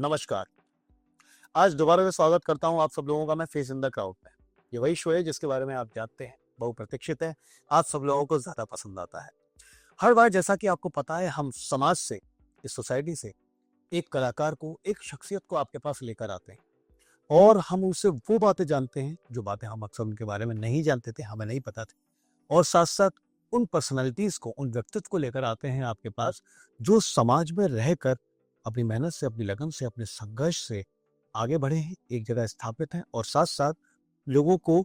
नमस्कार। आज दोबारा मैं स्वागत करता हूं आप सब लोगों का मैं फेस इन द क्राउड में। ये वही शो है जिसके बारे में आप जानते हैं, बहुप्रतीक्षित है, आप सब लोगों को ज़्यादा पसंद आता है। हर बार जैसा कि आपको पता है हम समाज से, इस सोसाइटी से एक कलाकार को, एक शख्सियत को आपके पास लेकर आते हैं और हम उनसे वो बातें जानते हैं, जो बातें हम अक्सर उनके बारे में नहीं जानते थे, हमें नहीं पता थे। और साथ-साथ उन पर्सनैलिटीज़ को, उन व्यक्तित्व को लेकर आते हैं आपके पास, जो समाज में रहकर अपनी मेहनत से, अपनी लगन से, अपने संघर्ष से आगे बढ़े हैं, एक जगह स्थापित हैं और साथ-साथ लोगों को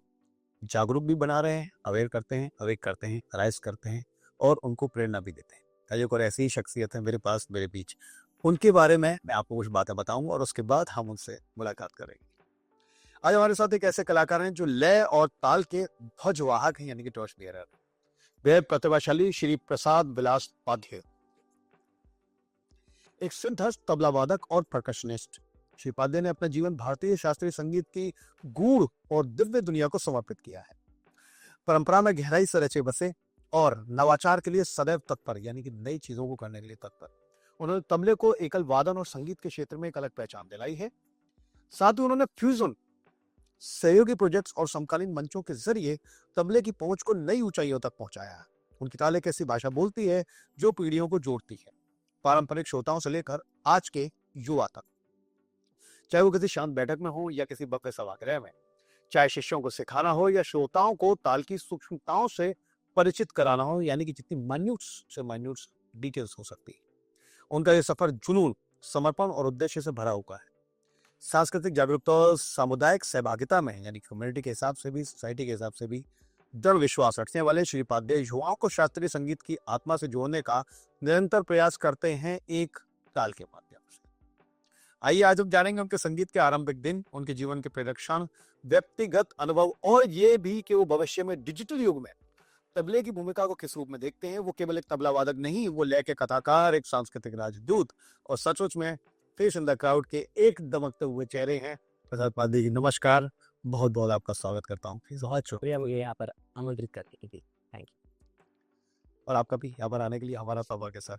जागरूक भी बना रहे हैं, अवेयर करते हैं, अवेक करते हैं, राइज़ करते हैं और उनको प्रेरणा भी देते हैं। कई एक और ऐसी ही शख्सियत है मेरे पास, मेरे बीच। उनके बारे में मैं आपको कुछ बातें बताऊँगा और उसके बाद हम उनसे मुलाकात करेंगे। आज हमारे साथ एक ऐसे कलाकार हैं जो लय और ताल के ध्वजवाहक हैं, यानी कि टॉर्च बियरर। वे प्रतिभाशाली श्री प्रसाद विलास पाध्य, एक सिद्धहस्त तबला वादक और परकशनिस्ट। श्री पाध्य ने अपना जीवन भारतीय शास्त्रीय संगीत की गूढ़ और दिव्य दुनिया को समर्पित किया है। परंपरा में गहराई से रचे बसे और नवाचार के लिए सदैव तत्पर, यानी कि नई चीजों को करने के लिए तत्पर। उन्होंने तबले को एकल वादन और संगीत के क्षेत्र में एक अलग पहचान दिलाई है। साथ ही उन्होंने फ्यूजन, सहयोगी प्रोजेक्ट्स और समकालीन मंचों के जरिए तबले की पहुंच को नई ऊंचाइयों तक पहुंचाया है। उनकी ताल एक ऐसी भाषा बोलती है जो पीढ़ियों को जोड़ती है, पारंपरिक श्रोताओं से लेकर आज के युवा तक। चाहे वो किसी शांत बैठक में हो या किसी भव्य सभागृह में, चाहे शिष्यों को सिखाना हो या श्रोताओं को ताल की सूक्ष्मताओं से परिचित कराना हो, यानी कि जितनी माइन्यूट्स से माइन्यूट्स डिटेल्स हो सकती है, उनका ये सफर जुनून, समर्पण और उद्देश्य से भरा हुआ है। सांस्कृतिक जागरूकता और सामुदायिक सहभागिता में, यानी कम्युनिटी के हिसाब से भी, सोसाइटी के हिसाब से भी दृढ़ विश्वास रखने वाले श्री पाध्य युवाओं को शास्त्रीय संगीत की आत्मा से जोड़ने का निरंतर प्रयास करते हैं, एक ताल के माध्यम से। आइए आज हम जानेंगे उनके संगीत के आरंभिक दिन, उनके जीवन के प्रेरक क्षण, व्यक्तिगत अनुभव और ये भी कि वो भविष्य में डिजिटल युग में तबले की भूमिका को किस रूप में देखते हैं। वो केवल एक तबला वादक नहीं, वो लय के कथाकार, एक सांस्कृतिक राजदूत और सचमुच में फेस इन द क्राउड के एक दमकते हुए चेहरे हैं। प्रसाद पाध्य जी, नमस्कार। बहुत बहुत आपका स्वागत करता हूँ। बहुत शुक्रिया मुझे यहाँ पर आमंत्रित करने के लिए। Thank you. और आपका भी यहाँ पर आने के लिए हमारा सौभाग्य है सर।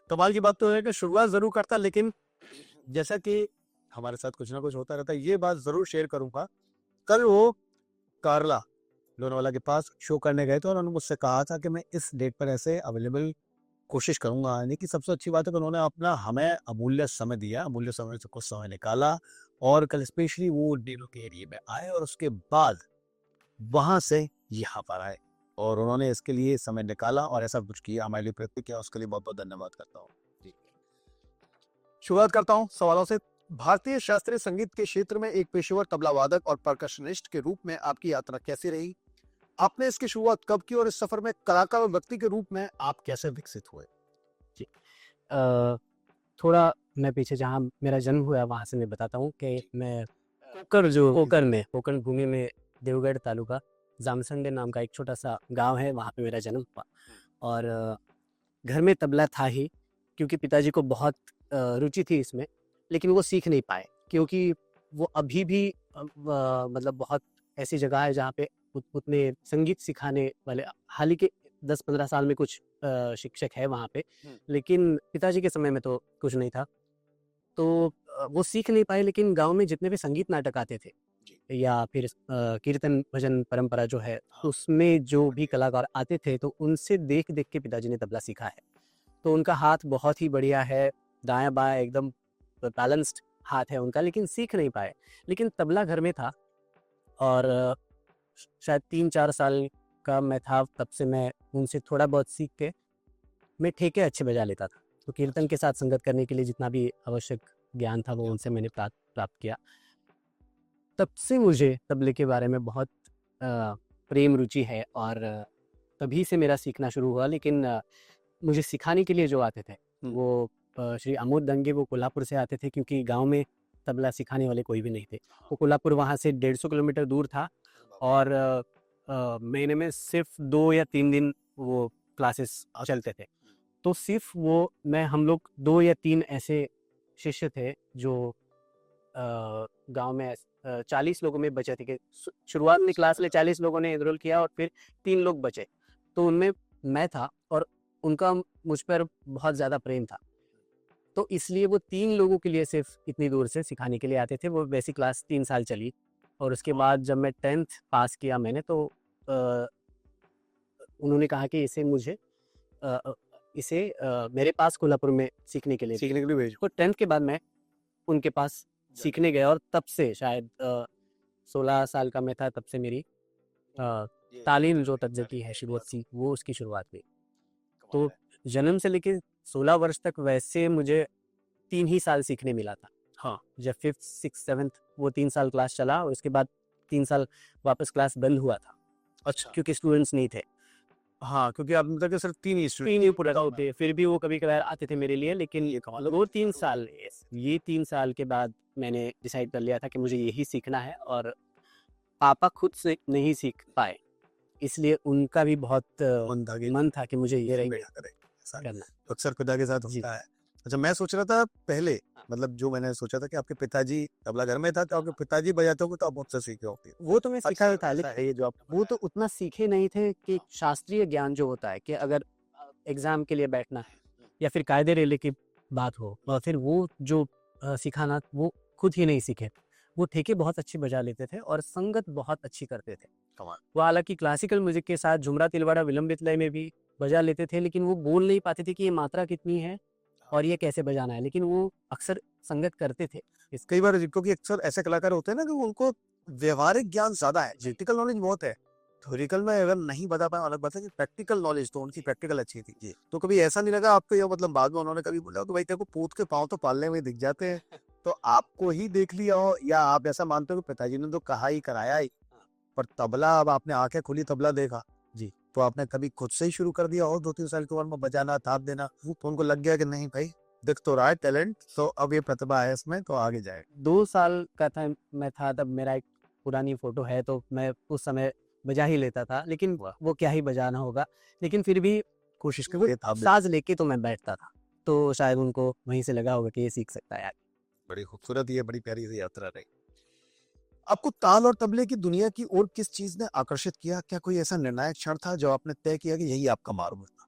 कमाल की बात तो है कि शुरुआत जरूर करता, लेकिन जैसा कि हमारे साथ कुछ ना कुछ होता रहता है, ये बात जरूर शेयर करूंगा। कल वो कारला लोनावाला के पास शो करने गए थे और उन्होंने मुझसे कहा था कि मैं इस डेट पर ऐसे अवेलेबल कोशिश करूंगा आने की। सबसे अच्छी बात है कि उन्होंने अपना हमें अमूल्य समय दिया, अमूल्य समय से कुछ समय निकाला और कल स्पेशली वो डेलो के एरिया में आए और उसके बाद वहां से यहाँ पर आए और उन्होंने इसके लिए समय निकाला और ऐसा कुछ किया, हमारे लिए प्रयत्न किया। उसके लिए बहुत बहुत धन्यवाद करता हूँ। शुरुआत करता हूँ सवालों से। भारतीय शास्त्रीय संगीत के क्षेत्र में एक पेशेवर तबला वादक और परकशनिस्ट के रूप में आपकी यात्रा कैसी रही? आपने इसकी शुरुआत कब की और इस सफर में कलाकार और व्यक्ति के रूप में आप कैसे विकसित हुए? जी थोड़ा मैं पीछे जहाँ मेरा जन्म हुआ वहाँ से मैं बताता हूँ कि मैं कोकर भूमि में देवगढ़ तालुका जामसंडे नाम का एक छोटा सा गांव है, वहाँ पे मेरा जन्म हुआ। और घर में तबला था ही, क्योंकि पिताजी को बहुत रुचि थी इसमें, लेकिन वो सीख नहीं पाए क्योंकि वो अभी भी मतलब बहुत ऐसी जगह है जहाँ पे उतने संगीत सिखाने वाले, हाल ही के 10-15 साल में कुछ शिक्षक है वहाँ पे, लेकिन पिताजी के समय में तो कुछ नहीं था। तो वो सीख नहीं पाए, लेकिन गांव में जितने भी संगीत नाटक आते थे या फिर कीर्तन भजन परंपरा जो है, उसमें जो भी कलाकार आते थे तो उनसे देख देख के पिताजी ने तबला सीखा है। तो उनका हाथ बहुत ही बढ़िया है, दायां बायां एकदम बैलेंस्ड हाथ है उनका, लेकिन सीख नहीं पाए। लेकिन तबला घर में था और शायद 3-4 साल का मैं था तब से मैं उनसे थोड़ा बहुत सीख के मैं ठेके अच्छे बजा लेता था। तो कीर्तन के साथ संगत करने के लिए जितना भी आवश्यक ज्ञान था वो उनसे मैंने प्राप्त किया। तब से मुझे तबले के बारे में बहुत प्रेम रुचि है और तभी से मेरा सीखना शुरू हुआ। लेकिन मुझे सिखाने के लिए जो आते थे वो श्री आमोद दंगे, वो कोल्हापुर से आते थे, क्योंकि गांव में तबला सिखाने वाले कोई भी नहीं थे। वो कोल्हापुर वहाँ से 150 किलोमीटर दूर था और महीने में सिर्फ 2 या 3 दिन वो क्लासेस चलते थे। तो सिर्फ वो हम लोग 2 या 3 ऐसे शिष्य थे जो गांव में 40 लोगों में बचे थे कि शुरुआत में क्लास में 40 लोगों ने एनरोल किया और फिर 3 लोग बचे, तो उनमें मैं था और उनका मुझ पर बहुत ज़्यादा प्रेम था। तो इसलिए वो 3 लोगों के लिए सिर्फ इतनी दूर से सिखाने के लिए आते थे। वो बेसिक क्लास 3 साल चली और उसके बाद जब मैं 10th पास किया मैंने तो उन्होंने कहा कि इसे मेरे पास कोल्हापुर में सीखने के लिए सीखने के लिए भेजो। तो 10th के बाद मैं उनके पास सीखने गया और तब से शायद 16 साल का मैं था तब से मेरी तालीम जो तब्दीली है शुरुआत सी वो उसकी शुरुआत हुई। तो जन्म से लेके 16 वर्ष तक वैसे मुझे 3 ही साल सीखने मिला था। हाँ। जब 5th, 6th, 7th वो 3 साल क्लास चला और उसके बाद 3 साल वापस क्लास बंद हुआ था अच्छा। क्योंकि स्टूडेंट्स नहीं थे। हाँ, क्योंकि आप मतलब कि सिर्फ 3 ही 3 ही पूरा होते फिर भी वो कभी-कभार आते थे मेरे लिए लेकिन ये कमाल है। वो 3 साल ये 3 साल के बाद मैंने डिसाइड कर लिया था कि मुझे यही सीखना है और पापा खुद से नहीं सीख पाए। इसलिए उनका भी बहुत मन था कि मुझे ये बढ़िया करे ऐसा करना। तो अक्सर खुदा के साथ जी। होता है। अच्छा, मैं सोच रहा था पहले हाँ। मतलब जो मैंने सोचा था कि आपके पिताजी तबला घर में था तो आपके पिताजी बजाते होंगे तो आप मुझसे सीखे होंगे। वो तो मैं सीखा अक्सर था ऐसा है ये जो आप वो तो उतना सीखे नहीं थे कि शास्त्रीय ज्ञान जो होता है कि अगर एग्जाम के लिए बैठना है या फिर कायदे रेले की बात हो और फिर वो जो सिखाना वो खुद ही नहीं सीखे। वो ठेके बहुत अच्छी बजा लेते थे और संगत बहुत अच्छी करते थे। कमाल। वो हालांकि क्लासिकल म्यूजिक के साथ झुमरा तिलवाड़ा विलंबित लय में भी बजा लेते थे लेकिन वो बोल नहीं पाते थे कि ये मात्रा कितनी है और ये कैसे बजाना है लेकिन वो अक्सर संगत करते थे। कई बार क्योंकि अक्सर ऐसे कलाकार होते हैं ना कि उनको व्यवहारिक ज्ञान ज्यादा है, प्रैक्टिकल नॉलेज बहुत है। थ्योरिकल में अगर नहीं बता पाए अलग बात है कि प्रैक्टिकल नॉलेज तो उनकी प्रैक्टिकल अच्छी थी। तो कभी ऐसा नहीं लगा आपको या मतलब बाद में उन्होंने कभी बोला कि भाई तेरे को पूत के पाँव तो पालने में दिख जाते हैं तो आपको ही देख लिया हो या आप ऐसा मानते हो कि पिताजी ने तो कहा ही कराया ही पर तबला अब आपने आंखें खुली तबला देखा जी। तो आपने कभी खुद से ही शुरू कर दिया और 2-3 साल की उम्र में बजाना थाप देना तो उनको लग गया कि नहीं भाई दिख तो रहा है टैलेंट तो अब ये प्रतिभा है इसमें तो आगे जाए। 2 साल का था मैं था तब मेरा एक पुरानी फ़ोटो है तो मैं उस समय बजा ही लेता था लेकिन वो क्या ही बजाना होगा। लेकिन फिर भी कोशिश वो करिए थाप दे। साज़ लेके तो मैं बैठता था। तो शायद उनको वहीं से लगा होगा कि ये सीख सकता है आगे। बड़ी खूबसूरत ये बड़ी प्यारी सी यात्रा रही। आपको ताल और तबले की दुनिया की ओर किस चीज ने आकर्षित किया? क्या कोई ऐसा निर्णायक क्षण था जो आपने तय किया कि यही आपका मार्ग होगा?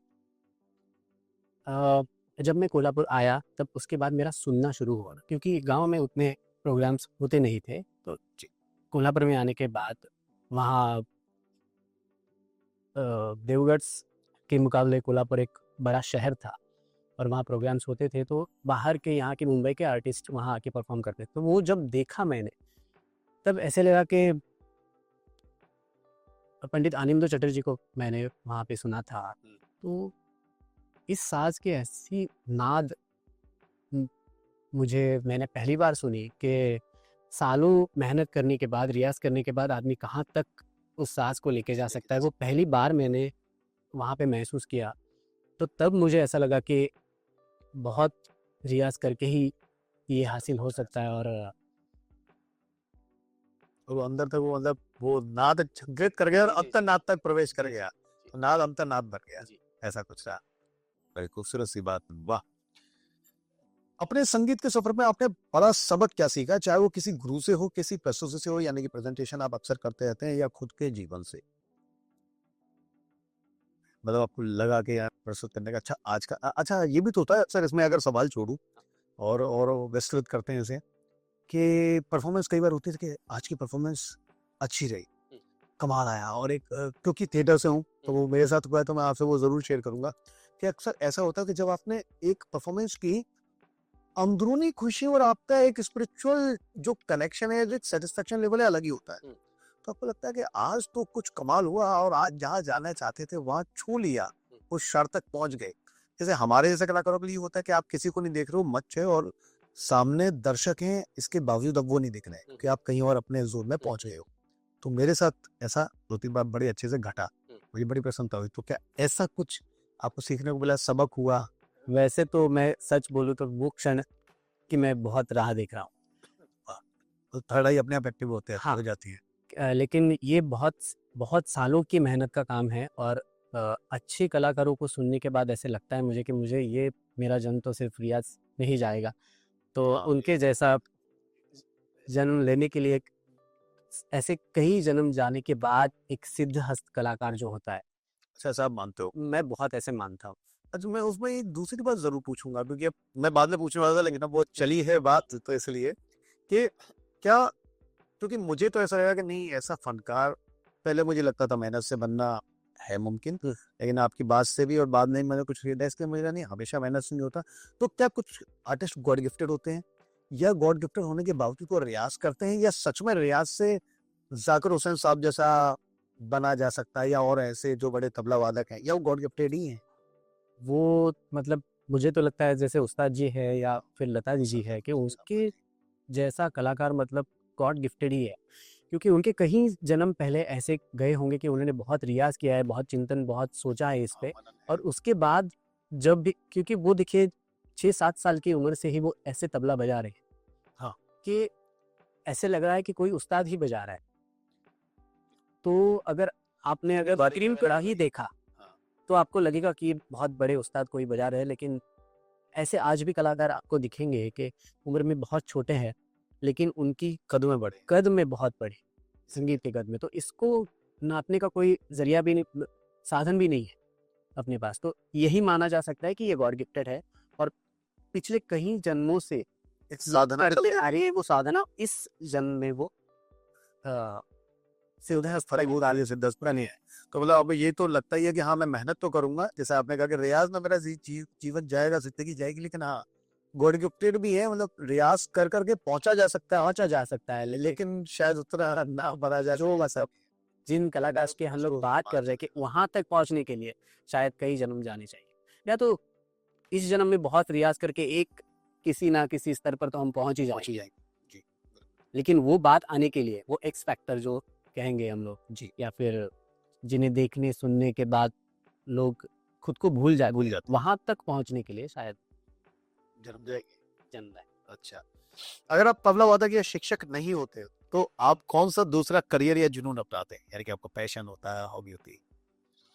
जब मैं कोल्हापुर आया तब उसके बाद मेरा सुनना शुरू हुआ क्योंकि गाँव में उतने प्रोग्राम्स होते नहीं थे। तो कोल्हापुर में आने के बाद वहाँ देवगढ़ के मुकाबले कोल्हापुर एक बड़ा शहर था और वहाँ प्रोग्राम्स होते थे तो बाहर के यहाँ के मुंबई के आर्टिस्ट वहाँ आके परफॉर्म करते थे। तो वो जब देखा मैंने तब ऐसे लगा कि पंडित आनंदो चटर्जी को मैंने वहाँ पे सुना था। तो इस साज की ऐसी नाद मुझे मैंने पहली बार सुनी कि सालों मेहनत करने के बाद रियाज करने के बाद आदमी कहाँ तक उस साज को लेके जा सकता है। वो पहली बार मैंने वहाँ पे महसूस किया तो तब मुझे ऐसा लगा कि बहुत रियाज करके ही ये हासिल हो सकता है। और वो अंदर तक वो मतलब वो नाद छंगित कर गया और अंतर्नाद तक प्रवेश कर गया तो नाद अंतर्नाद बन गया ऐसा कुछ रहा। बड़ी खूबसूरत सी बात। वाह। अपने संगीत के सफर में आपने बड़ा सबक क्या सीखा चाहे वो किसी गुरु से हो किसी प्रस्तुति से हो यानी कि प्रेजेंटेशन आप अक्सर करते रहते हैं या खुद के जीवन से मतलब आपको लगा कि यार प्रस्तुत करने का अच्छा आज का अच्छा ये भी तो होता है अक्सर इसमें अगर सवाल छोड़ू और विस्तृत करते हैं इसे कि परफॉर्मेंस कई बार होती है कि आज की परफॉर्मेंस अच्छी रही कमाल आया और एक क्योंकि थिएटर से हूँ तो वो मेरे साथ हुआ है तो मैं आपसे वो जरूर शेयर करूंगा कि अक्सर ऐसा होता है कि जब आपने एक परफॉर्मेंस की अंदरूनी खुशी और आपका एक स्पिरिचुअल जो कनेक्शन है जो सेटिस्फेक्शन लेवल है अलग ही होता है तो आपको लगता है कि आज तो कुछ कमाल हुआ और आज जहाँ जाना चाहते थे वहां छू लिया उस शर तक पहुंच गए। जैसे हमारे जैसे कलाकारों के लिए होता है कि आप किसी को नहीं देख रहे हो मंच है और सामने दर्शक हैं इसके बावजूद अब वो नहीं दिख रहे हैं कि आप कहीं और अपने जोन में पहुंच गए हो। तो मेरे साथ ऐसा 2-3 बार बड़े अच्छे से घटा मुझे बड़ी प्रसन्नता हुई। तो क्या ऐसा कुछ आपको सीखने को मिला सबक हुआ? वैसे तो मैं सच बोलूँ तो वो क्षण कि मैं बहुत राह देख रहा हूँ। तो थर्ड आई अपने आप एक्टिव होते हैं हाँ। हो जाती है। लेकिन ये बहुत बहुत सालों की मेहनत का काम है और अच्छे कलाकारों को सुनने के बाद ऐसे लगता है मुझे कि मुझे ये मेरा जन्म तो सिर्फ रियाज में ही जाएगा। तो उनके जैसा जन्म लेने के लिए ऐसे कई जन्म जाने के बाद एक सिद्ध हस्त कलाकार जो होता है अच्छा ऐसा आप मानते हो? मैं बहुत ऐसे मानता हूँ। अच्छा, मैं उसमें एक दूसरी बात जरूर पूछूंगा, क्योंकि अब मैं बाद में पूछने वाला था, लेकिन अब वो चली है बात, तो इसलिए कि क्या, क्योंकि मुझे तो ऐसा लगा कि नहीं, ऐसा फनकार पहले मुझे लगता था मेहनत से बनना है मुमकिन, लेकिन आपकी बात से भी और बाद में मैंने कुछ रियलाइज किया, मुझे लगा नहीं, हमेशा मेहनत से नहीं होता। तो क्या कुछ आर्टिस्ट गॉड गिफ्टेड होते हैं, या गॉड गिफ्टेड होने के बावजूद वो रियाज करते हैं, या सच में रियाज से जाकिर हुसैन साहब जैसा बना जा सकता है, या और ऐसे जो बड़े तबला वादक हैं, या वो गॉड गिफ्टेड ही हैं? वो मतलब मुझे तो लगता है जैसे उस्ताद जी है या फिर लता जी है कि उसके जैसा कलाकार मतलब गॉड गिफ्टेड ही है, क्योंकि उनके कहीं जन्म पहले ऐसे गए होंगे कि उन्होंने बहुत रियाज किया है, बहुत चिंतन, बहुत सोचा है इस पे, और उसके बाद जब भी, क्योंकि वो देखिए 6-7 साल की उम्र से ही वो ऐसे तबला बजा रहे हैं हाँ। कि ऐसे लग रहा है कि कोई उस्ताद ही बजा रहा है। तो अगर आपने अगर बकरीम कड़ा ही देखा तो आपको लगेगा कि ये बहुत बड़े उस्ताद कोई बजा रहे हैं, लेकिन ऐसे आज भी कलाकार आपको दिखेंगे कि उम्र में बहुत छोटे हैं, लेकिन उनकी कद में बहुत बड़े, संगीत के कद में। तो इसको नापने का कोई ज़रिया भी नहीं, साधन भी नहीं है अपने पास। तो यही माना जा सकता है कि ये गॉड गिफ्टेड है, और पिछले कई जन्मों से एक साधना करते आ रही है वो साधना, इस जन्म में वो अ, से उधर फर्क बहुत आगे से 10 नहीं है। तो मतलब अब ये तो लगता ही है कि हाँ, मैं मेहनत तो करूंगा, जैसे आपने कहा कि रियाज में मेरा जीवन जाएगा, जिंदगी जाएगी, लेकिन हाँ, गॉड गिफ्टेड भी है, मतलब रियाज कर करके पहुंचा जा सकता है, पहुंचा जा सकता है। लेकिन शायद उतना ना बना जा जो सके। मतलब जिन कलाकार की हम लोग बात कर रहे हैं कि वहां तक पहुंचने के लिए शायद कई जन्म जाने चाहिए, या तो इस जन्म में बहुत रियाज करके एक किसी ना किसी स्तर पर तो हम पहुंच ही जाएंगे, जी लेकिन वो बात आने के लिए वो एक्स फैक्टर जो कहेंगे हम लोग, जी, या फिर जिन्हें देखने सुनने के बाद लोग खुद को भूल जाते हैं, वहां तक पहुंचने के लिए शायद जन्म जाएगी। जन्म है। अच्छा, अगर आप तबला वादक या शिक्षक नहीं होते, तो आप कौन सा दूसरा करियर या जुनून अपनाते हैं, यानी कि आपको पैशन होता है, हॉबी होती है?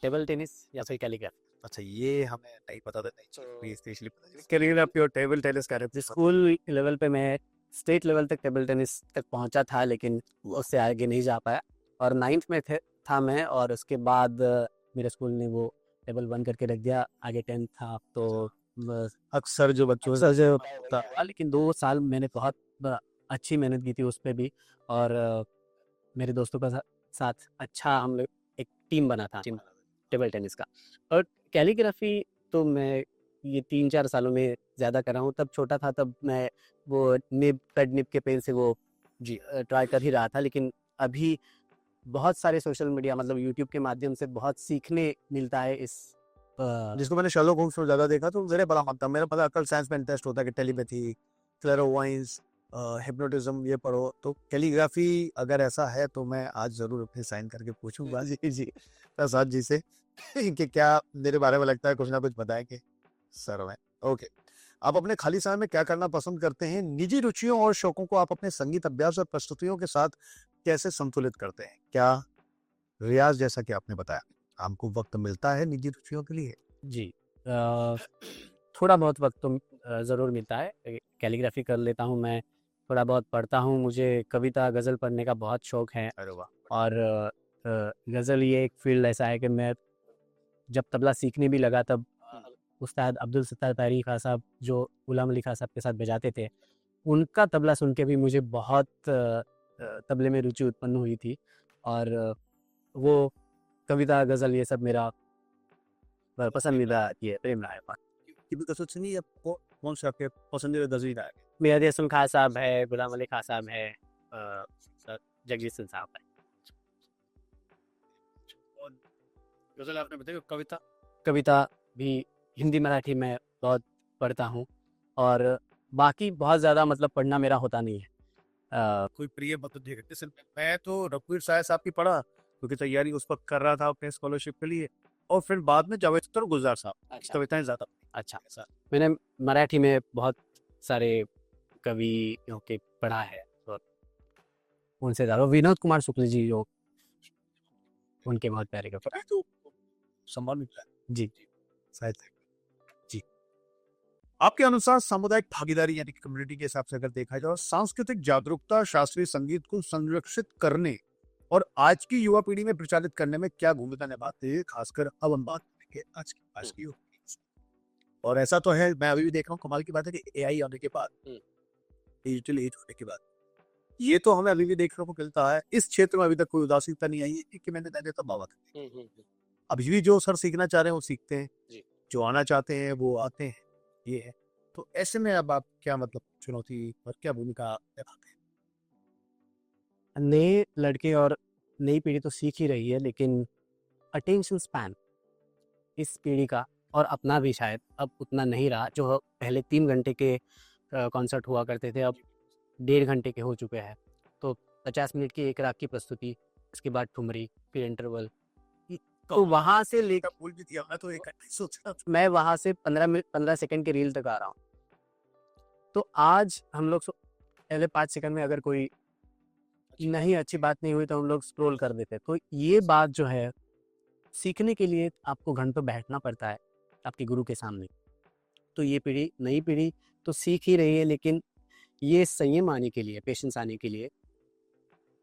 टेबल टेनिस या फिर कैलीग्राफी। अच्छा, ये हमें नहीं पता था, नहीं स्पेशली कैलीग्राफी और टेबल टेनिस का स्कूल लेवल पे मैं स्टेट लेवल तक टेबल टेनिस तक पहुंचा था, लेकिन उससे आगे नहीं जा पाया, और 9th में था मैं, और उसके बाद मेरे स्कूल ने वो टेबल बंद करके रख दिया, आगे 10th था तो बस अक्सर जो बच्चों अक्सर जो था, लेकिन 2 साल मैंने बहुत अच्छी मेहनत की थी उस पर भी, और मेरे दोस्तों का साथ अच्छा हम लोग एक टीम बना था टेबल टेनिस का। और कैलीग्राफी तो मैं ये 3-4 सालों में ज़्यादा कर रहा हूँ। तब छोटा था, तब मैं वो निब पेड निब के पेन से वो जी, ट्राई कर ही रहा था, लेकिन अभी बहुत सारे सोशल मीडिया मतलब यूट्यूब के माध्यम से बहुत सीखने मिलता है इस जिसको मैंने शर्लॉक होम्स में ज्यादा देखा, तो मेरे बड़ा मानता, मेरा पता अकल साइंस में इंटरेस्ट होता है कि टेलीपैथी, क्लैरोवाइंस, हिप्नोटिज्म ये पढ़ो, तो कैलीग्राफी अगर ऐसा है तो मैं आज जरूर अपने साइन करके पूछूंगा जी जी प्रसाद जी से कि क्या मेरे बारे में लगता है कुछ ना कुछ बताएंगे सर में। ओके, आप अपने खाली समय में क्या करना पसंद करते हैं? निजी रुचियों और शौकों को आप अपने संगीत अभ्यास और प्रस्तुतियों के साथ कैसे संतुलित करते हैं? क्या रियाज, जैसा कि आपने बताया, आपको वक्त मिलता है निजी रुचियों के लिए? जी थोड़ा बहुत वक्त तो ज़रूर मिलता है। कैलीग्राफी कर लेता हूँ मैं, थोड़ा बहुत पढ़ता हूँ, मुझे कविता गज़ल पढ़ने का बहुत शौक़ है। अरे वाह! और गज़ल ये एक फ़ील्ड ऐसा है कि मैं जब तबला सीखने भी लगा, तब उस्ताद अब्दुल सत्तार तारी खां साहब जो गुलाम अली खां साहब के साथ बजाते थे, उनका तबला सुन के भी मुझे बहुत तबले में रुचि उत्पन्न हुई थी, और वो कविता गज़ल ये सब मेरा पसंदीदा ये प्रेम रहा है। कि भी कसौट सुनिए, आपको कौन सा आपके पसंदीदा गज़ल है? मेहदी हसन खां साहब है, गुलाम अली खां साहब है, जगजीत सिंह साहब है। और गज़ल आपने बताई, कविता? कविता भी हिंदी मराठी में बहुत पढ़ता हूँ, और बाकी बहुत ज़्यादा मतलब पढ़ना मेरा होता नहीं है। कोई प्रिय मतलब देखा, जैसे मैं तो रघुवीर साय साहब की पढ़ा, क्योंकि तैयारी उस वक्त कर रहा था अपने स्कॉलरशिप के लिए, और फिर बाद में जावेद अख्तर गुलजार साहब की अच्छा कविताएं ज्यादा। अच्छा मैंने मराठी में बहुत सारे कवियों के पढ़ा है, और उनसे ज़्यादा विनोद कुमार शुक्ल जी जो उनके बहुत प्यारे कविता। तो सम्मान मिलता है जी साहित्य। जी, आपके अनुसार सामुदायिक भागीदारी यानी कि कम्युनिटी के हिसाब से अगर देखा जाए, और सांस्कृतिक जागरूकता शास्त्रीय संगीत को संरक्षित करने और आज की युवा पीढ़ी में प्रचारित करने में क्या भूमिका निभाते हैं, खासकर अब हम बात करेंगे आज की युवा पीढ़ी की। और ऐसा तो है, मैं अभी भी देख रहा हूँ, कमाल की बात है कि एआई आने के बाद, डिजिटल एज होने के बाद, ये तो हमें अभी भी देखने को मिलता है। इस क्षेत्र में अभी तक कोई उदासीनता नहीं आई है कि मैंने तो बाबा अभी भी जो सर सीखना चाह रहे हैं वो सीखते हैं, जी। जो आना चाहते हैं वो आते हैं, ये है। तो ऐसे में अब आप क्या मतलब चुनौती और क्या भूमिका निभाते हैं? नए लड़के और नई पीढ़ी तो सीख ही रही है, लेकिन अटेंशन स्पैन इस पीढ़ी का और अपना भी शायद अब उतना नहीं रहा। जो पहले 3 घंटे के कॉन्सर्ट हुआ करते थे, अब 1.5 घंटे के हो चुके हैं। तो 50 मिनट की एक राग की प्रस्तुति, उसके बाद ठुमरी, फिर इंटरवल। तो वहाँ से ले क्या भूल भी दिया, मैं तो एक सोच रहा था। मैं वहाँ से 15 सेकंड के रील तक आ रहा हूँ। तो आज हम लोग पहले 5 सेकंड में अगर कोई नहीं अच्छी बात नहीं हुई तो हम लोग स्क्रॉल कर देते। तो ये बात जो है, सीखने के लिए आपको घंटों बैठना पड़ता है आपके गुरु के सामने। तो ये पीढ़ी, नई पीढ़ी तो सीख ही रही है, लेकिन ये संयम आने के लिए, पेशेंस आने के लिए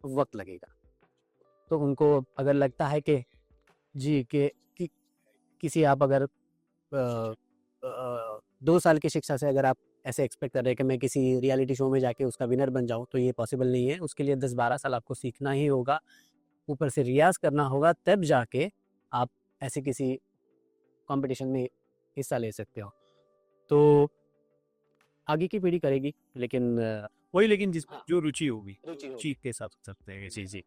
वक्त लगेगा। तो उनको अगर लगता है कि जी कि किसी आप अगर 2 साल की शिक्षा से अगर आप ऐसे एक्सपेक्ट कर रहे हैं कि मैं किसी रियलिटी शो में जाके उसका विनर बन जाऊं, तो ये पॉसिबल नहीं है। उसके लिए 10-12 साल आपको सीखना ही होगा, ऊपर से रियाज करना होगा, तब जाके आप ऐसे किसी कंपटीशन में हिस्सा ले सकते हो। तो आगे की पीढ़ी करेगी, लेकिन वही, लेकिन जिस हाँ। जो रुचि होगी, रुचि होगी। रुचि के साथ सकते हैं। जी जी।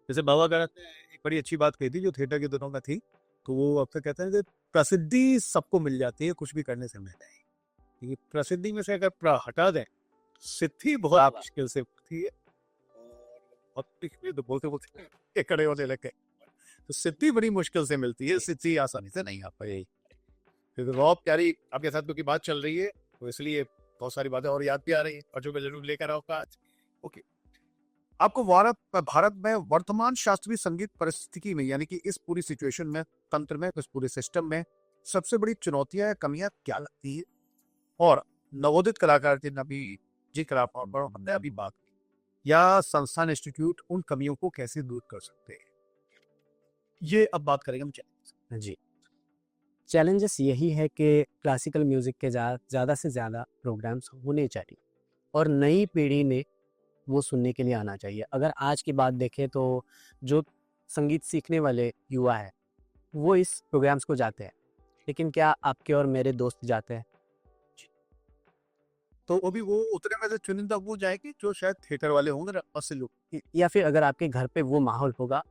जैसे बाबा का एक बड़ी अच्छी बात कही थी जो थिएटर के दिनों में थी, तो वो अक्सर कहते हैं कि प्रसिद्धि सबको मिल जाती है, कुछ भी करने से मिल जाएगी, लेकिन प्रसिद्धि में से अगर हटा दें, सिद्धि बहुत मुश्किल से मिलती है। और तो बोलते बोलते ये खड़े होने लगे, तो सिद्धि बड़ी मुश्किल से मिलती है, सिद्धि आसानी से नहीं आ पाई। फिर बहुत प्यारी आपके साथ क्योंकि बात चल रही है, तो इसलिए बहुत सारी बातें और याद भी आ रही है और जो मैं जरूर लेकर आऊंगा आज। ओके, आपको भारत में वर्तमान शास्त्रीय संगीत परिस्थिति में, यानी कि इस पूरी सिचुएशन में, तंत्र में, इस पूरे सिस्टम में सबसे बड़ी चुनौतियां या कमियां क्या लगती है? और नवोदित कलाकार जिन अभी जी कलाकार पर हमने अभी बात की, या संस्थान इंस्टीट्यूट उन कमियों को कैसे दूर कर सकते हैं, ये अब बात करेंगे हम। जी, चैलेंजेस यही है कि क्लासिकल म्यूज़िक के ज़्यादा से ज़्यादा प्रोग्राम्स होने चाहिए और नई पीढ़ी ने वो सुनने के लिए आना चाहिए। अगर आज की बात देखें तो जो संगीत सीखने वाले युवा हैं, वो इस प्रोग्राम्स को जाते हैं, लेकिन क्या आपके और मेरे दोस्त जाते हैं? तो वो भी वो उतने में से चुनिंदा वो जाएगी जो शायद थिएटर वाले होंगे, असली लोग। या फिर अगर आपके घर पे वो माहौल होगा,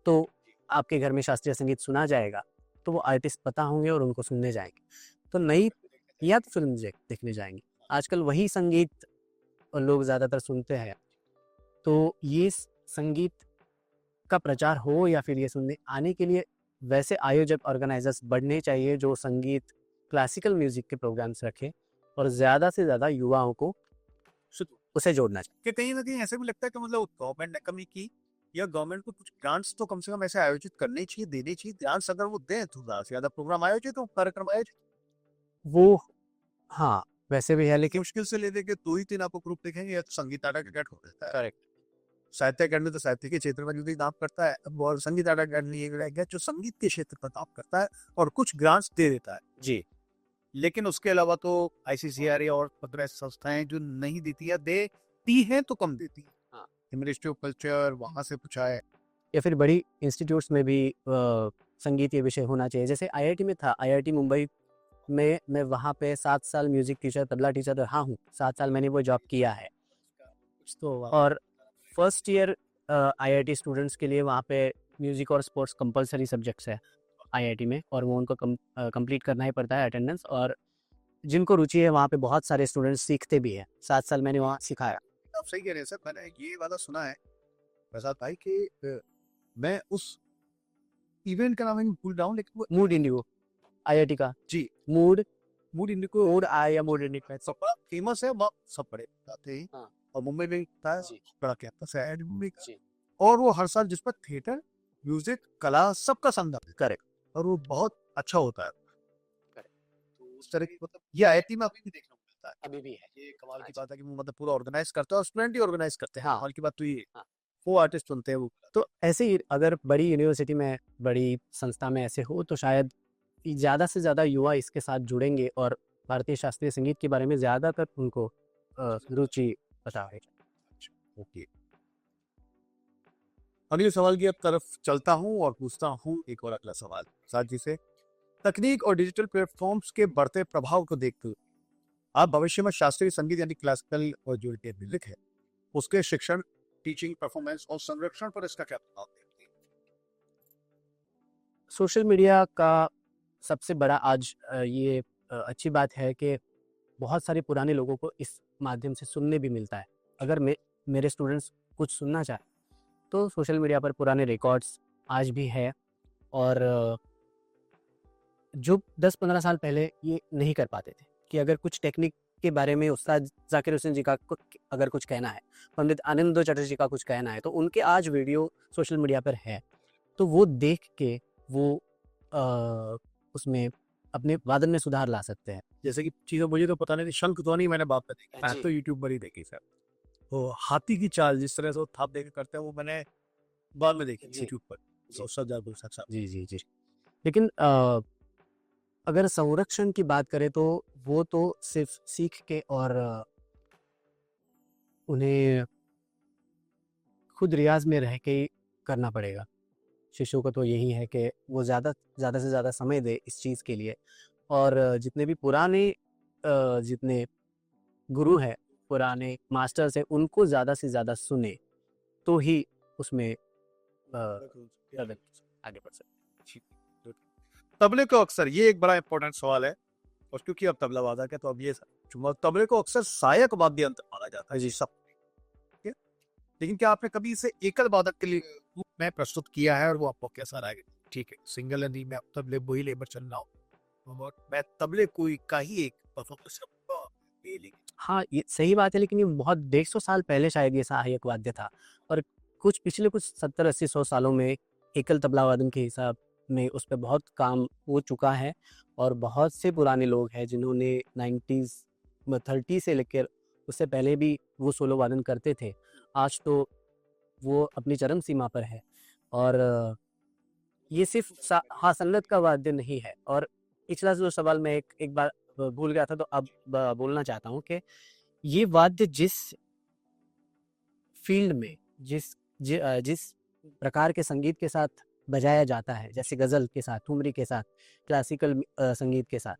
तो आपके घर में शास्त्रीय संगीत सुना जाएगा, तो वो आर्टिस्ट पता होंगे और उनको सुनने जाएँगे। तो नई या तो फ़िल्म देखने जाएँगे। आजकल वही संगीत लोग ज़्यादातर सुनते हैं। तो ये संगीत का प्रचार हो या फिर ये सुनने आने के लिए वैसे आयोजक ऑर्गेनाइजर्स बढ़ने चाहिए जो संगीत, क्लासिकल म्यूजिक के प्रोग्राम्स रखें और ज़्यादा से ज़्यादा युवाओं को उसे जोड़ना चाहिए। कि कहीं ना कहीं ऐसे भी लगता है कि मतलब गवर्नमेंट ने कमी की, या गवर्नमेंट को कुछ ग्रांट्स तो कम से कम ऐसे आयोजित करने चाहिए, देने चाहिए। ग्रांट्स अगर वो दें तो ज्यादा से ज्यादा प्रोग्राम आयोजित हो, कार्यक्रम आयोजित। वो हाँ, वैसे भी है, लेकिन मुश्किल से लेने के 2 ही 3 आपको ग्रुप दिखेंगे, या तो संगीत नाटक अकेडमी हो जाता है, करेक्ट, साहित्य अकेडमी तो साहित्य के क्षेत्र में जो भी काम करता है, और संगीत नाटक अकेडमी एक रह गया जो संगीत के क्षेत्र पर काम करता है और कुछ ग्रांट्स दे देता है। जी। लेकिन उसके अलावा तो आईसीसीआर और 15 संस्थाएं जो नहीं देती है, देती हैं तो कम देती है। हाँ। मिनिस्ट्री ऑफ कल्चर वहां से कुछ आए, या फिर बड़ी इंस्टीट्यूट्स में भी संगीत ये विषय होना चाहिए। जैसे आईआईटी में था, आईआईटी मुंबई में मैं वहाँ पे 7 साल म्यूजिक टीचर, तबला टीचर रहा हूँ। 7 साल मैंने वो जॉब किया है। तो और फर्स्ट ईयर आईआईटी स्टूडेंट्स के लिए वहाँ पे म्यूजिक और स्पोर्ट्स कंपलसरी सब्जेक्ट्स है आईआईटी में, और वो उनको कंप्लीट करना ही पड़ता है अटेंडेंस। और जिनको रुचि है वहाँ पे बहुत सारे स्टूडेंट्स सीखते भी हैं। 7 साल मैंने वहाँ सिखाया। आप सही कह रहे हैं सर, मैंने ये वाला सुना है प्रसाद भाई कि मैं उस इवेंट का नाम मैं भूल रहा हूँ, लेकिन वो मूड इंडिगो आईआईटी का। जी, Mood Mood Indigo, Mood I या मूड इंडिगो सब बड़ा फेमस है, वहाँ सब बड़े आते हैं। हाँ। और मुंबई में था, जी। बड़ा कैंपस है मुंबई का। जी। और वो हर साल जिस पर थिएटर, म्यूजिक, कला सबका संगम है। करेक्ट। और वो बहुत अच्छा होता है। करेक्ट। तो उस तरह की मतलब ये आईआईटी में अभी भी देखने को मिलता है। अभी भी है। ये कमाल की बात है कि वो मतलब पूरा ऑर्गेनाइज करता है और स्टूडेंट ही ऑर्गेनाइज करते हैं। हाँ। कमाल की बात तो ये हाँ। वो आर्टिस्ट चुनते हैं वो। तो ऐसे ही अगर बड़ी यूनिवर्सिटी में, बड़ी संस्था में ऐसे हो तो शायद ज़्यादा से ज़्यादा युवा इसके साथ जुड़ेंगे और भारतीय शास्त्रीय संगीत के बारे में ज़्यादातर उनको रुचि पता है। ओके, अगले सवाल की अब तरफ चलता हूँ और पूछता हूँ एक और अगला सवाल साथ जी से। तकनीक और डिजिटल प्लेटफॉर्म्स के बढ़ते प्रभाव को देखते हुए आप भविष्य में शास्त्रीय संगीत यानी क्लासिकल और जो म्यूजिक है उसके शिक्षण, टीचिंग, परफॉर्मेंस और संरक्षण पर इसका क्या प्रभाव देखते हैं? सोशल मीडिया का सबसे बड़ा आज ये अच्छी बात है कि बहुत सारे पुराने लोगों को इस माध्यम से सुनने भी मिलता है। अगर मेरे स्टूडेंट्स कुछ सुनना चाहे तो सोशल मीडिया पर पुराने रिकॉर्ड्स आज भी है और जो 10-15 साल पहले ये नहीं कर पाते थे कि अगर कुछ टेक्निक के बारे में उस्ताद जाकिर हुसैन जी का अगर कुछ कहना है, पंडित आनंदो चटर्जी का कुछ कहना है, तो उनके आज वीडियो सोशल मीडिया पर है। तो वो देख के वो उसमें अपने वादन में सुधार ला सकते हैं। जैसे कि चीजें मुझे तो पता नहीं थी, शंख ध्वनि मैंने बाप पे देखी, मैं जी। तो यूट्यूब पर ही देखी सर। वो हाथी की चाल जिस तरह से वो थाप देकर करते हैं वो मैंने बाद में देखी जी। यूट्यूब पर। जी। तो सब जाकर साथ जी, जी, जी। लेकिन अगर संरक्षण की बात करें तो वो तो सिर्फ सीख के और उन्हें खुद रियाज में रह के ही करना पड़ेगा। शिष्यों को तो यही है कि वो ज़्यादा से ज़्यादा समय दे इस चीज़ के लिए और जितने भी पुराने जितने गुरु हैं, पुराने मास्टर्स हैं, उनको ज़्यादा से ज़्यादा सुने तो ही उसमें आगे बढ़ सकते। तबले को अक्सर, ये एक बड़ा इंपॉर्टेंट सवाल है और क्योंकि अब तबला वादक है तो अब ये तबले को अक्सर सहायक वाद्य यंत्र माना जाता है जी सब, ठीक है? लेकिन क्या आपने कभी इसे एकल वादक के लिए रूप में प्रस्तुत किया है और वो आपको कैसा लगा? ठीक है, सिंगल नहीं, मैं तबले वही लेकर चल रहा हूँ और मैं तबले कोई का ही एक परफॉर्मेंस हाँ, ये सही बात है लेकिन ये बहुत 150 साल पहले शायद ये सहायक वाद्य था और पिछले कुछ 70-80-100 सालों में एकल तबला वादन के हिसाब में उस पे बहुत काम हो चुका है और बहुत से पुराने लोग हैं जिन्होंने 90s में 30 से लेकर उससे पहले भी वो सोलो वादन करते थे। आज तो वो अपनी चरम सीमा पर है और ये सिर्फ हाँ, संगत का वाद्य नहीं है। और पिछला जो सवाल मैं एक बार भूल गया था तो अब बोलना चाहता हूँ कि ये वाद्य जिस फील्ड में जिस प्रकार के संगीत के साथ बजाया जाता है, जैसे गजल के साथ, ठुमरी के साथ, क्लासिकल संगीत के साथ,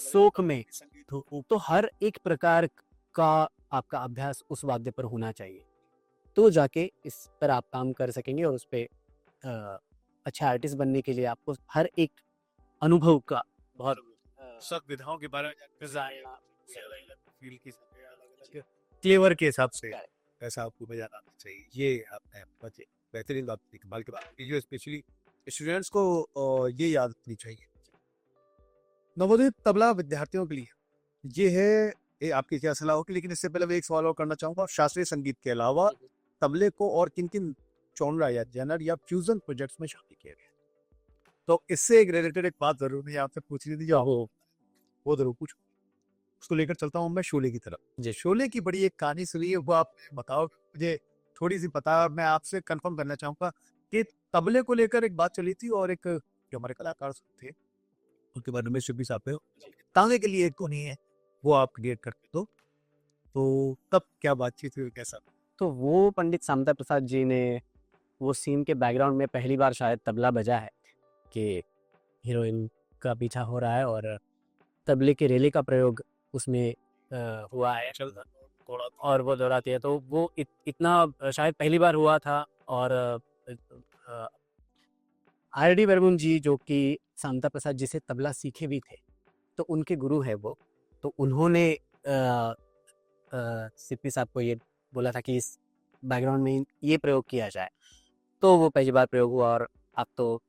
फोक में, तो हर एक प्रकार का आपका अभ्यास उस वाद्य पर होना चाहिए, तो जाके इस पर आप काम कर सकेंगे और उस पे अच्छा आर्टिस्ट बनने के लिए आपको हर एक अनुभव का बहुत सब विधाओं के बारे में फील की फ्लेवर के हिसाब से ऐसा आपको बजाना आना चाहिए। ये आपने बचे बेहतरीन बात की, कमाल की बात की, जो स्पेशली स्टूडेंट्स को ये याद रखनी चाहिए। नवोदित तबला विद्यार्थियों के लिए ये है, ये आपकी क्या सलाह होगी? लेकिन इससे पहले मैं एक सवाल और करना चाहूंगा, शास्त्रीय संगीत के अलावा तबले को और किन किन जॉनरा या जेनर या फ्यूजन प्रोजेक्ट्स में शामिल किया गया? तो इससे एक रिलेटेड एक बात जरूर मुझे आपसे पूछनी थी, जो वो जरूर पूछो। उसको लेकर चलता हूँ मैं शोले की तरफ। जी। शोले की बड़ी एक कहानी सुनी है, वो आप बताओ, मुझे थोड़ी सी पता, मैं आपसे कंफर्म करना चाहूंगा कि तबले को लेकर एक बात चली थी और एक जो हमारे कलाकार थे उनके बारे में शिल्पी साहब पे तांगे के लिए एक को नहीं है, वो आप क्रिएट करते तो तब क्या बातचीत हुई, कैसा? तो वो पंडित सामता प्रसाद जी ने वो सीन के बैकग्राउंड में पहली बार शायद तबला बजा है कि हीरोइन का पीछा हो रहा है और तबले के रेले का प्रयोग उसमें हुआ है और वो दोहराती है, तो वो इतना शायद पहली बार हुआ था। और आर.डी. बर्मन जी जो कि सामता प्रसाद जी से तबला सीखे भी थे, तो उनके गुरु है वो, तो उन्होंने सिप्पी साहब को ये बोला था कि इस बैकग्राउंड में ये प्रयोग किया जाए, तो वो पहली बार प्रयोग हुआ और आप तो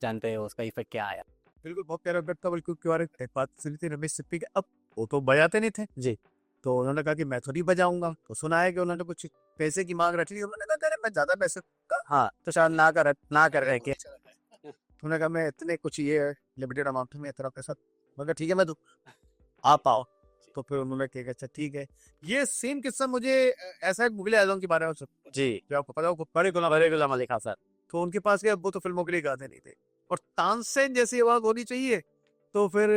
जानते हैं उसका इफेक्ट क्या आया। बिल्कुल, बहुत प्यारा व्यक्त था। बल्कि के बारे में एक बात सुनी थी रमेश सिप्पी के, अब वो तो बजाते नहीं थे जी। तो उन्होंने कहा कि मैं थोड़ी बजाऊंगा, तो सुना है कि उन्होंने कुछ पैसे की मांग रखी थी, उन्होंने कहा अरे मैं ज्यादा पैसे हाँ, तो शायद ना कर रहे कि उन्होंने कहा मैं इतने कुछ ये लिमिटेड अमाउंट में इतना पैसा, मगर ठीक है मैं दूं, आप आओ। तो फिर उन्होंने कहा अच्छा ठीक है। ये सेम किस्सा मुझे ऐसा एक मुगल आजम के बारे में जी, जो आपको पता हो, बड़े गुलाम गुलाम अली खान साहब। तो उनके पास गए, वो तो फिल्मों के लिए गाते नहीं थे, और तानसेन जैसी आवाज होनी चाहिए। तो फिर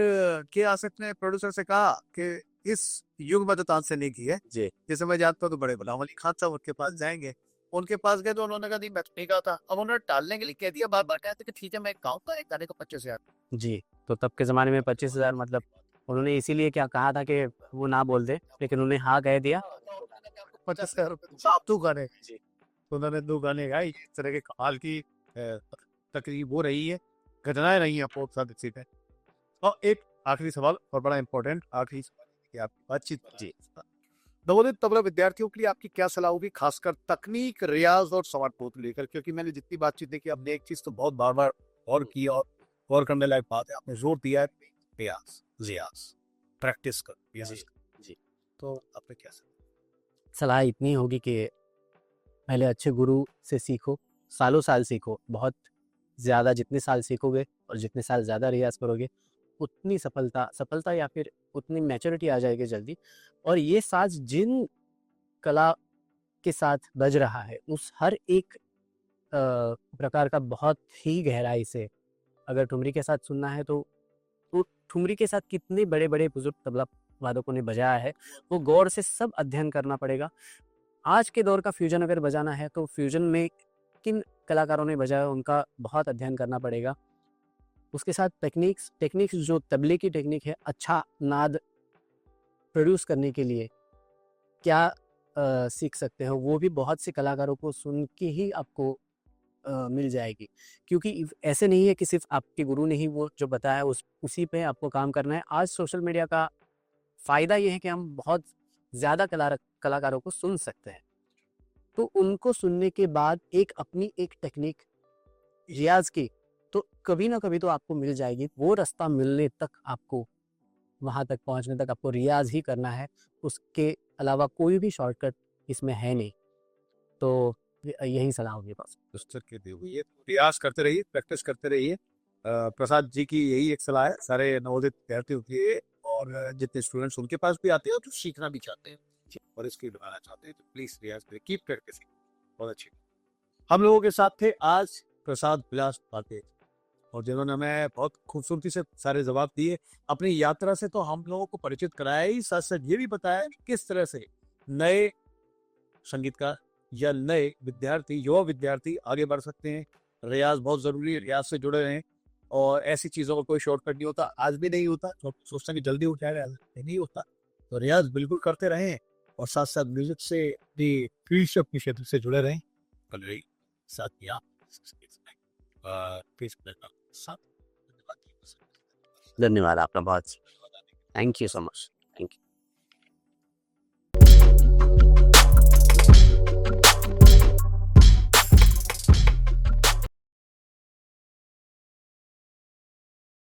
के आसिफ ने प्रोड्यूसर से कहा कि इस युग में तो तानसेन ने की है, जी जैसे मैं जानता हूँ तो बड़े गुलाम अली खान साहब उनके पास जाएंगे। उनके पास गए तो उन्होंने कहा नहीं मैं तो नहीं गा था। अब उन्होंने टालने के लिए कह दिया, बार बार कहते कि ठीक है मैं गाऊंगा, एक गाने को 25,000। जी। तो तब के ज़माने में 25,000 मतलब उन्होंने इसीलिए क्या कहा था कि वो ना बोल दे, लेकिन उन्होंने हाँ कह दिया। 25,000 रुपये आप 2 गाने। जी। तो उन्होंने 2 गाने गाए। इस तरह के कमाल की तकरीब हो रही है, घटनाएं रही हैं आपको साथ इसी पे। और एक आखिरी सवाल और बड़ा इंपॉर्टेंट आखिरी सवाल कि आपकी बातचीत जी। नवोदित तबला विद्यार्थियों के लिए आपकी क्या सलाह होगी, खासकर तकनीक, रियाज और संवाद को लेकर? क्योंकि मैंने जितनी बातचीत देखी, आपने एक चीज तो बहुत बार बार गौर की और गौर करने लायक बात है, आपने जोर दिया है रियाज, रियाज, प्रैक्टिस कर रियाज। जी। तो आपने क्या सलाह इतनी होगी कि पहले अच्छे गुरु से सीखो, सालों साल सीखो, बहुत ज़्यादा जितने साल सीखोगे और जितने साल ज़्यादा रियाज़ करोगे, उतनी सफलता या फिर उतनी मैच्योरिटी आ जाएगी जल्दी। और ये साज़ जिन कला के साथ बज रहा है, उस हर एक प्रकार का बहुत ही गहराई से अगर ठुमरी के साथ सुनना है तो ठुमरी के साथ कितने बड़े-बड़े बुज़ुर्ग तबला वादकों ने बजाया है, वो गौर से सब अध्ययन करना पड़ेगा। आज के दौर का फ्यूजन अगर बजाना है तो फ्यूजन में किन कलाकारों ने बजाया उनका बहुत अध्ययन करना पड़ेगा। उसके साथ टेक्निक्स जो तबले की टेक्निक है, अच्छा नाद प्रोड्यूस करने के लिए क्या सीख सकते हो, वो भी बहुत से कलाकारों को सुन के ही आपको मिल जाएगी। क्योंकि ऐसे नहीं है कि सिर्फ आपके गुरु ने ही वो जो बताया उसी पे आपको काम करना है। आज सोशल मीडिया का फ़ायदा ये है कि हम बहुत ज़्यादा कलाकारों को सुन सकते हैं। तो उनको सुनने के बाद अपनी एक टेक्निक रियाज़ की, तो कभी ना कभी तो आपको मिल जाएगी। वो रास्ता मिलने तक आपको, वहाँ तक पहुँचने तक आपको रियाज़ ही करना है। उसके अलावा कोई भी शॉर्टकट इसमें है नहीं। तो यही सलाह होगी बस। पुस्तक के दी हुई है, प्रयास करते रहिए, प्रैक्टिस करते रहिए। प्रसाद जी की यही एक सलाह है सारे नवोदित विद्यार्थियों के, और जितने स्टूडेंट्स उनके पास भी आते हैं और जो सीखना भी चाहते हैं और इसकी बनाना चाहते हैं, तो प्लीज रियाज करें, कीप प्रैक्टिसिंग। बहुत अच्छी। हम लोगों के साथ थे आज प्रसाद विलास पाटे, और जिन्होंने हमें बहुत खूबसूरती से सारे जवाब दिए। अपनी यात्रा से तो हम लोगों को परिचित कराया ही, साथ साथ ये भी बताया कि किस तरह से नए संगीतकार या नए विद्यार्थी, युवा विद्यार्थी आगे बढ़ सकते हैं। रियाज बहुत जरूरी है, रियाज से जुड़े रहें। और ऐसी चीजों का कोई शॉर्टकट नहीं होता, आज भी नहीं होता। तो सोचते हैं कि जल्दी हो जाएगा, नहीं होता। तो रियाज बिल्कुल करते रहें और साथ साथ म्यूजिक से अपनी फील्ड से, अपने क्षेत्र से जुड़े रहें। कल रही साथ ही आप धन्यवाद आपका बहुत। Thank you so much. Thank you.